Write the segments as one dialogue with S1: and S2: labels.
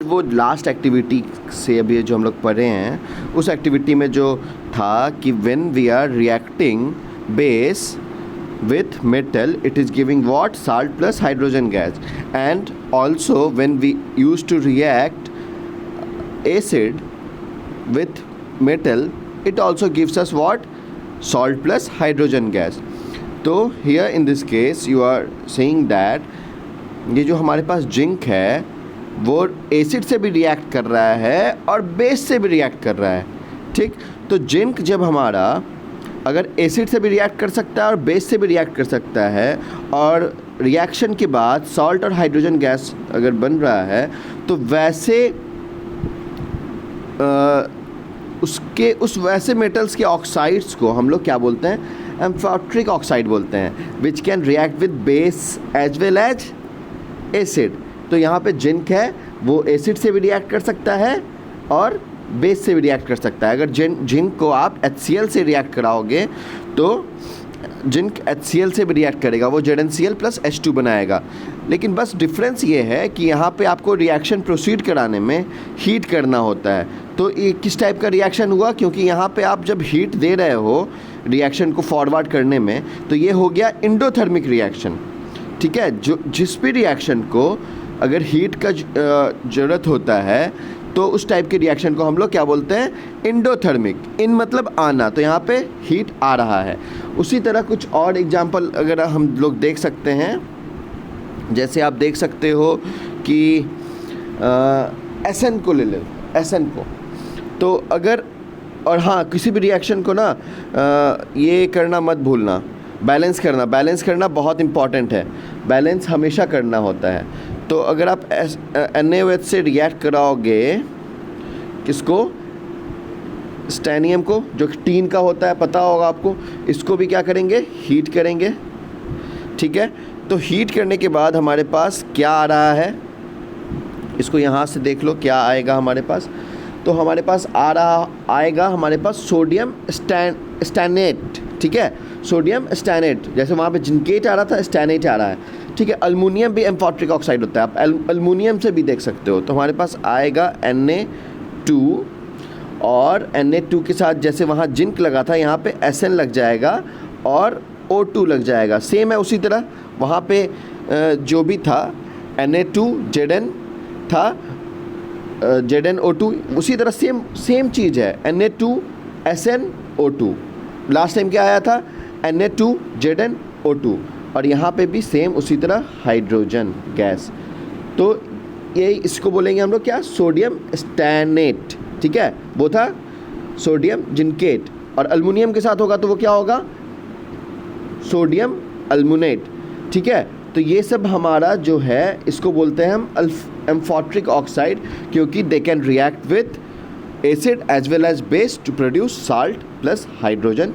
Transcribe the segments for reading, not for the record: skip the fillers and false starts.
S1: वो last activity से अभी जो हम लोग पढ़े हैं उस एक्टिविटी में जो था कि when we are reacting base with metal, it is giving what? Salt plus hydrogen gas. And also when we used to react acid with metal, it also gives us what? Salt plus hydrogen gas. तो here in this case you are saying that ये जो हमारे पास zinc है वो acid से भी react कर रहा है और बेस से भी रिएक्ट कर रहा है, ठीक। तो जिंक जब हमारा अगर एसिड से भी रिएक्ट कर सकता है और बेस से भी रिएक्ट कर सकता है और रिएक्शन के बाद सॉल्ट और हाइड्रोजन गैस अगर बन रहा है तो वैसे उसके उस वैसे मेटल्स के ऑक्साइड्स को हम लोग क्या बोलते हैं? एम्फोट्रिक ऑक्साइड बोलते हैं, which can react with base as well as acid. तो यहाँ पे जिंक है वो एसिड से भी रिएक्ट कर सकता है और बेस से भी रिएक्ट कर सकता है। अगर जिंक को आप HCl से रिएक्ट कराओगे तो जिंक HCl से भी रिएक्ट करेगा, वो ZnCl प्लस H2 बनाएगा। लेकिन बस डिफरेंस ये है कि यहाँ पे आपको रिएक्शन प्रोसीड कराने में हीट करना होता है। तो ये किस टाइप का रिएक्शन हुआ? क्योंकि यहाँ पे आप जब हीट दे रहे हो रिएक्शन को फॉरवर्ड करने में तो ये हो गया इंडोथर्मिक रिएक्शन, ठीक है। जो जिस भी रिएक्शन को अगर हीट का ज़रूरत होता है तो उस टाइप के रिएक्शन को हम लोग क्या बोलते हैं? इंडोथर्मिक। इन मतलब आना, तो यहाँ पे हीट आ रहा है। उसी तरह कुछ और एग्जांपल अगर हम लोग देख सकते हैं, जैसे आप देख सकते हो कि SN को ले लो, SN को। तो अगर और हाँ, किसी भी रिएक्शन को ना ये करना मत भूलना, बैलेंस करना बहुत इम्पॉर्टेंट है। बैलेंस हमेशा करना होता है। तो अगर आप NaOH से रिएक्ट कराओगे किसको? स्टैनियम को, जो टीन का होता है, पता होगा आपको। इसको भी क्या करेंगे? हीट करेंगे, ठीक है। तो हीट करने के बाद हमारे पास क्या आ रहा है? इसको यहाँ से देख लो क्या आएगा हमारे पास। तो हमारे पास आएगा हमारे पास सोडियम स्टैनेट, ठीक है। सोडियम स्टैनेट, जैसे वहाँ पे जिंकेट आ रहा था, स्टैनेट आ रहा है, ठीक है। अल्मुनियम भी एम्फोट्रिक ऑक्साइड होता है, आप अल्मुनियम से भी देख सकते हो। तो हमारे पास आएगा Na2 और Na2 के साथ जैसे वहाँ जिंक लगा था यहाँ पे SN लग जाएगा और O2 लग जाएगा। सेम है उसी तरह वहाँ पे जो भी था Na2 Zn था, ZnO2 उसी तरह सेम चीज़ है। Na2 SN O2 last time क्या आया था? Na2 ZnO2 और यहाँ पे भी सेम उसी तरह हाइड्रोजन गैस। तो ये इसको बोलेंगे हम लोग क्या? सोडियम स्टैनेट, ठीक है। वो था सोडियम जिंकेट और अल्मुनियम के साथ होगा तो वो क्या होगा? सोडियम अल्मुनेट, ठीक है। तो ये सब हमारा जो है इसको बोलते हैं हम एम्फोट्रिक ऑक्साइड, क्योंकि they can react with acid as well as base to produce salt plus hydrogen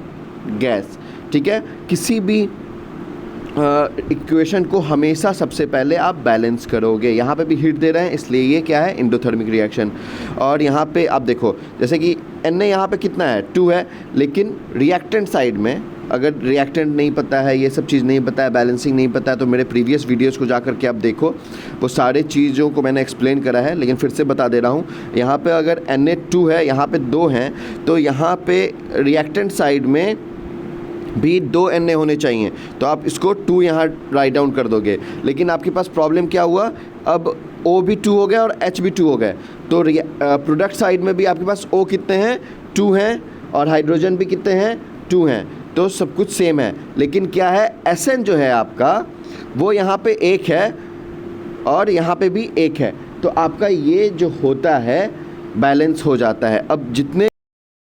S1: gas, ठीक है। किसी भी इक्वेशन को हमेशा सबसे पहले आप बैलेंस करोगे। यहाँ पे भी हीट दे रहे हैं इसलिए ये क्या है? Endothermic reaction. और यहाँ पे आप देखो जैसे कि Na यहाँ पे कितना है? 2 है, लेकिन रिएक्टेंट साइड में अगर रिएक्टेंट नहीं पता है, ये सब चीज़ नहीं पता है, बैलेंसिंग नहीं पता है, तो मेरे प्रीवियस वीडियोस को जा कर के आप देखो, वो सारे चीज़ों को मैंने एक्सप्लेन करा है। लेकिन फिर से बता दे रहा हूँ, यहाँ पे अगर Na2 है, यहाँ पे 2 हैं, तो यहाँ पे रिएक्टेंट साइड में भी 2 Na होने चाहिए। तो आप इसको 2 यहाँ राइट डाउन कर दोगे। लेकिन आपके पास प्रॉब्लम क्या हुआ? अब O भी 2 हो गया और H भी 2 हो गए। तो प्रोडक्ट साइड में भी आपके पास O कितने हैं? 2 हैं और हाइड्रोजन भी कितने हैं? 2 हैं। तो सब कुछ सेम है। लेकिन क्या है? SN जो है आपका वो यहाँ पे 1 है और यहाँ पे भी 1 है। तो आपका ये जो होता है बैलेंस हो जाता है। अब जितने